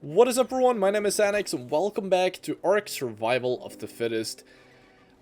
What is up everyone, my name is SANYXS and welcome back to ARK Survival of the Fittest.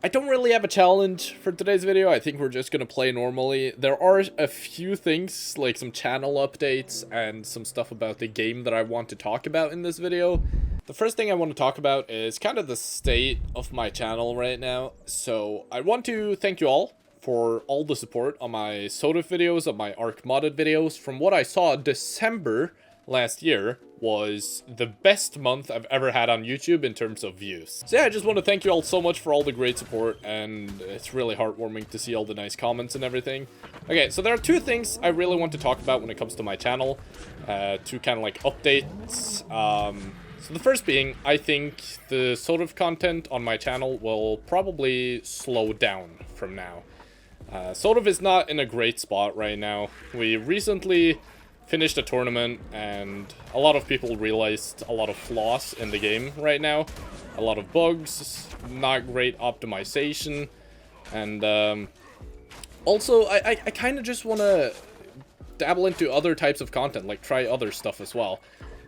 I don't really have a challenge for today's video. I think we're just gonna play normally. There are a few things, like some channel updates and some stuff about the game that I want to talk about in this video. The first thing I want to talk about is kind of the state of my channel right now. So I want to thank you all for all the support on my Soda videos, on my ARK modded videos. From what I saw, December last year was the best month I've ever had on YouTube in terms of views. So yeah, I just want to thank you all so much for all the great support, and it's really heartwarming to see all the nice comments and everything. Okay, so there are two things I really want to talk about when it comes to my channel, two kind of like updates. So the first being, I think the sort of content on my channel will probably slow down from now. Sort of is not in a great spot right now. We recently finished a tournament and a lot of people realized a lot of flaws in the game right now. A lot of bugs, not great optimization, and also I kind of just want to dabble into other types of content, like try other stuff as well.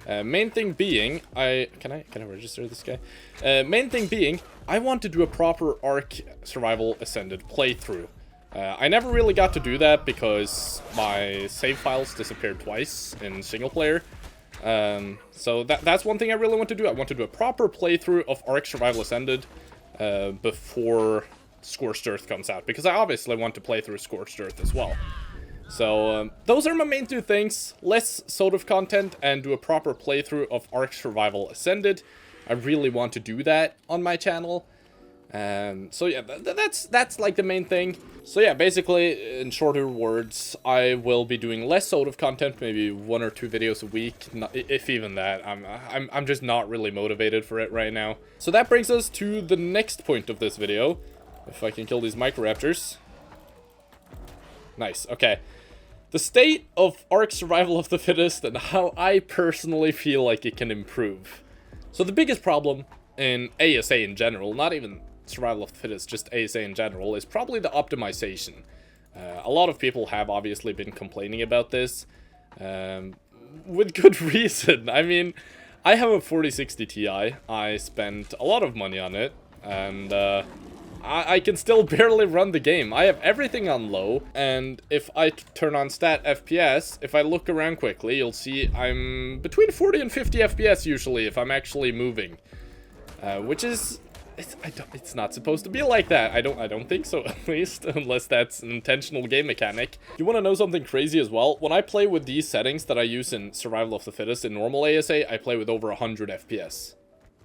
Main thing being, can I register this guy? Main thing being, I want to do a proper ARK Survival Ascended playthrough. I never really got to do that because my save files disappeared twice in single player. So that's one thing I really want to do. I want to do a proper playthrough of ARK Survival Ascended before Scorched Earth comes out, because I obviously want to play through Scorched Earth as well. So those are my main two things: less sort of content and do a proper playthrough of ARK Survival Ascended. I really want to do that on my channel. So yeah, that's like the main thing. So yeah, basically, in shorter words, I will be doing less sort of content, maybe 1 or 2 videos a week, not, if even that. I'm just not really motivated for it right now. So that brings us to the next point of this video. If I can kill these microraptors. Nice, okay. The state of ARK Survival of the Fittest and how I personally feel like it can improve. So the biggest problem in ASA in general, not even Survival of the Fittest, just ASA in general, is probably the optimization. A lot of people have obviously been complaining about this, with good reason. I mean, I have a 4060 Ti, I spent a lot of money on it, and I can still barely run the game. I have everything on low, and if I turn on stat FPS, if I look around quickly, you'll see I'm between 40 and 50 FPS usually if I'm actually moving. Which is, it's not supposed to be like that. I don't think so, at least, unless that's an intentional game mechanic. You want to know something crazy as well? When I play with these settings that I use in Survival of the Fittest in normal ASA, I play with over 100 FPS.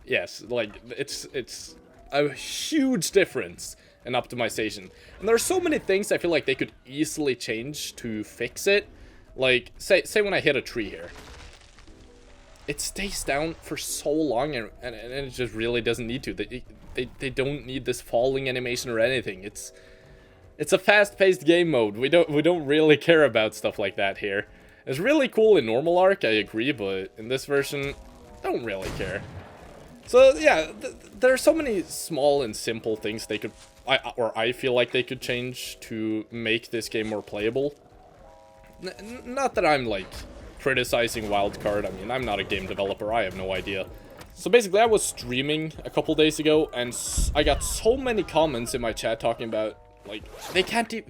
Yes, like, it's a huge difference in optimization. And there are so many things I feel like they could easily change to fix it. Like, say when I hit a tree here. It stays down for so long, and it just really doesn't need to. They don't need this falling animation or anything. It's a fast-paced game mode. We don't really care about stuff like that here. It's really cool in normal ARK, I agree, but in this version, don't really care. So yeah, there are so many small and simple things they could, I feel like they could change to make this game more playable. Not that I'm like criticizing Wildcard. I mean, I'm not a game developer, I have no idea. So basically, I was streaming a couple days ago, and I got so many comments in my chat talking about, like,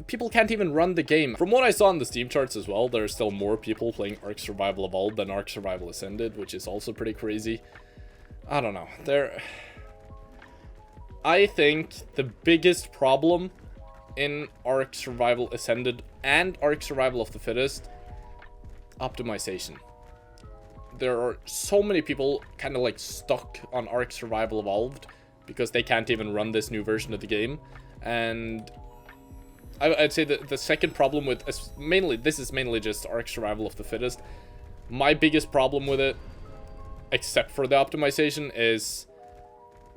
people can't even run the game. From what I saw in the Steam charts as well, there are still more people playing ARK Survival Evolved than ARK Survival Ascended, which is also pretty crazy. I don't know. I think the biggest problem in ARK Survival Ascended and ARK Survival of the Fittest, optimization. There are so many people kind of like stuck on ARK Survival Evolved because they can't even run this new version of the game. And I'd say that the second problem with, this is mainly just ARK Survival of the Fittest. My biggest problem with it, except for the optimization, is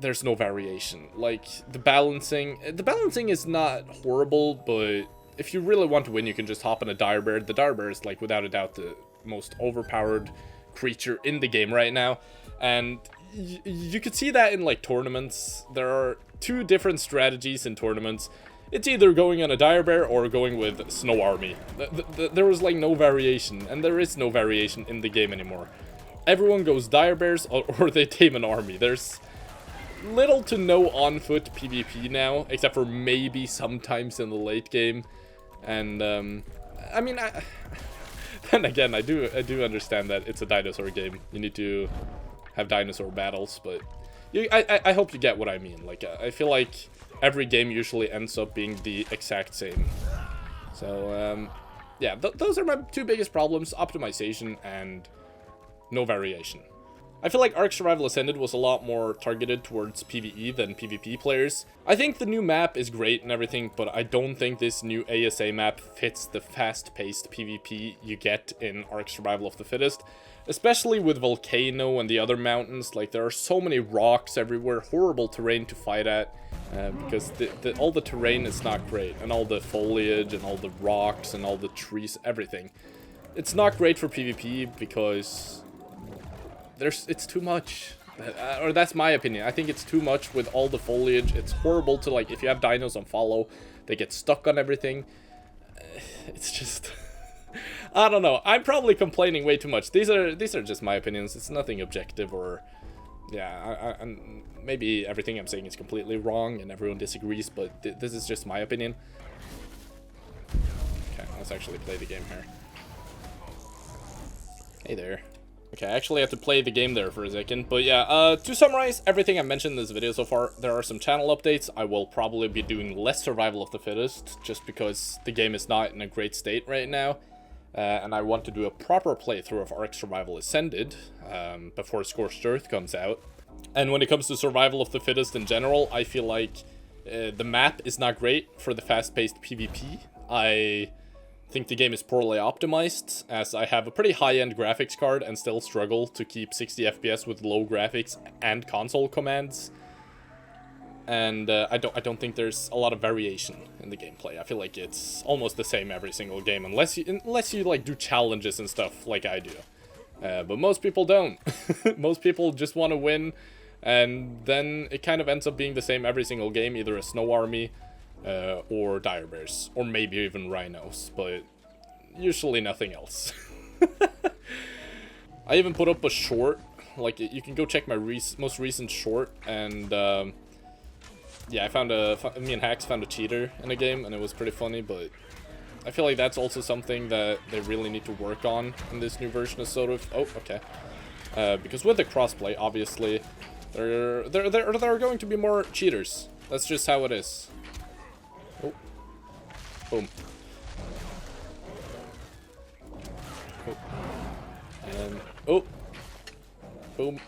there's no variation. Like, the balancing is not horrible, but if you really want to win, you can just hop on a dire bear. The dire bear is, like, without a doubt the most overpowered creature in the game right now, and you could see that in like tournaments. There are 2 different strategies in tournaments. It's either going on a dire bear or going with Snow Army. There was like no variation, and there is no variation in the game anymore. everyone goes dire bears or they tame an army. There's little to no on-foot PvP now, except for maybe sometimes in the late game. And, I mean, then again, I do understand that it's a dinosaur game. You need to have dinosaur battles, but I hope you get what I mean. Like, I feel like every game usually ends up being the exact same. So, yeah, those are my two biggest problems, optimization and no variation. I feel like ARK Survival Ascended was a lot more targeted towards PvE than PvP players. I think the new map is great and everything, but I don't think this new ASA map fits the fast-paced PvP you get in ARK Survival of the Fittest. Especially with Volcano and the other mountains. Like, there are so many rocks everywhere, horrible terrain to fight at. Because all the terrain is not great, and all the foliage, and all the rocks, and all the trees, everything. It's not great for PvP because it's too much. Or that's my opinion. I think it's too much with all the foliage. It's horrible to, like, if you have dinos on follow, they get stuck on everything. It's just... I don't know. I'm probably complaining way too much. These are just my opinions. It's nothing objective or... Yeah, I'm maybe everything I'm saying is completely wrong and everyone disagrees, but this is just my opinion. Okay, let's actually play the game here. Hey there. Okay, I actually have to play the game there for a second, but yeah, to summarize everything I mentioned in this video so far, there are some channel updates. I will probably be doing less Survival of the Fittest, just because the game is not in a great state right now. And I want to do a proper playthrough of ARK Survival Ascended before Scorched Earth comes out. And when it comes to Survival of the Fittest in general, I feel like the map is not great for the fast-paced PvP. I think the game is poorly optimized, as I have a pretty high-end graphics card and still struggle to keep 60 FPS with low graphics and console commands. And I don't think there's a lot of variation in the gameplay. I feel like it's almost the same every single game, unless you like do challenges and stuff like I do. But most people don't. Most people just want to win, and then it kind of ends up being the same every single game, either a snow army or dire bears, or maybe even rhinos, but usually nothing else. I even put up a short. Like, you can go check my most recent short, and yeah, me and Hacks found a cheater in a game, and it was pretty funny, but I feel like that's also something that they really need to work on in this new version of sort of... Oh, okay. Because with the crossplay, obviously, there are going to be more cheaters. That's just how it is. Oh. Boom. Oh. And... Oh! Boom.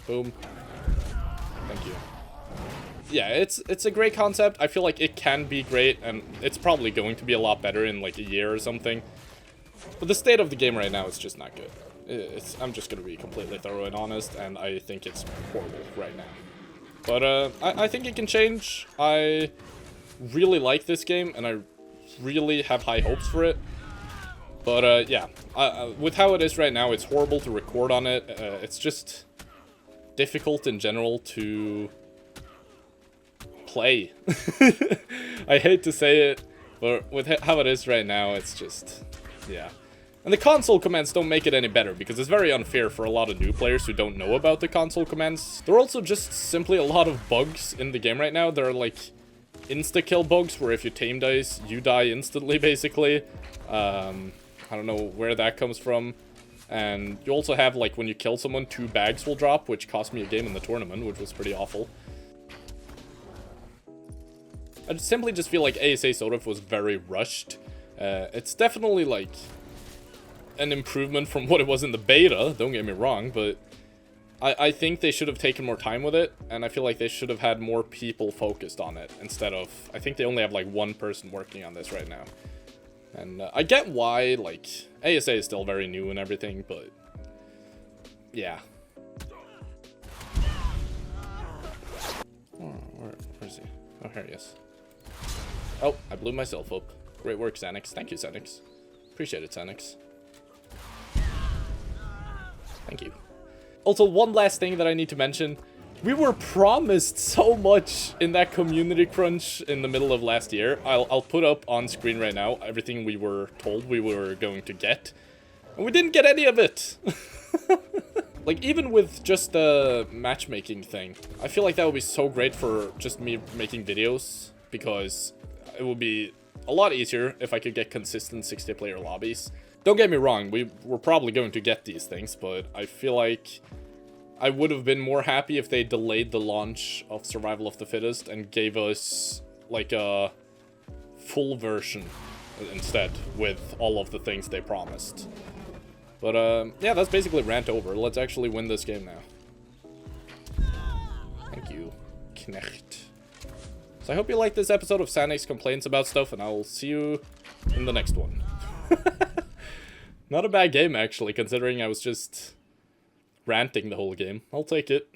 Boom. Thank you. Yeah, it's a great concept. I feel like it can be great, and it's probably going to be a lot better in like a year or something. But the state of the game right now is just not good. I'm just gonna be completely thorough and honest, and I think it's horrible right now. But I think it can change. I really like this game, and I really have high hopes for it. But yeah, with how it is right now, it's horrible to record on it. It's just difficult in general to play. I hate to say it, but with how it is right now, it's just, yeah. And the console commands don't make it any better, because it's very unfair for a lot of new players who don't know about the console commands. There are also just simply a lot of bugs in the game right now. There are like insta-kill bugs, where if you tame dice, you die instantly, basically. I don't know where that comes from. And you also have, like, when you kill someone, 2 bags will drop, which cost me a game in the tournament, which was pretty awful. I simply just feel like ASA sort of was very rushed. It's definitely, like, an improvement from what it was in the beta, don't get me wrong, but I think they should have taken more time with it, and I feel like they should have had more people focused on it, instead of... I think they only have, like, 1 person working on this right now. And I get why, like, ASA is still very new and everything, but... yeah. Oh, where is he? Oh, here he is. Oh, I blew myself up. Great work, SANYXS. Thank you, SANYXS. Appreciate it, SANYXS. Thank you. Also, one last thing that I need to mention. We were promised so much in that community crunch in the middle of last year. I'll put up on screen right now everything we were told we were going to get. And we didn't get any of it. Like, even with just the matchmaking thing, I feel like that would be so great for just me making videos, because it would be a lot easier if I could get consistent 60-player lobbies. Don't get me wrong, we're probably going to get these things, but I feel like I would have been more happy if they delayed the launch of Survival of the Fittest and gave us, like, a full version instead, with all of the things they promised. But, yeah, that's basically rant over. Let's actually win this game now. Thank you, Knecht. So I hope you liked this episode of SANYXS Complaints About Stuff, and I'll see you in the next one. Not a bad game, actually, considering I was just ranting the whole game. I'll take it.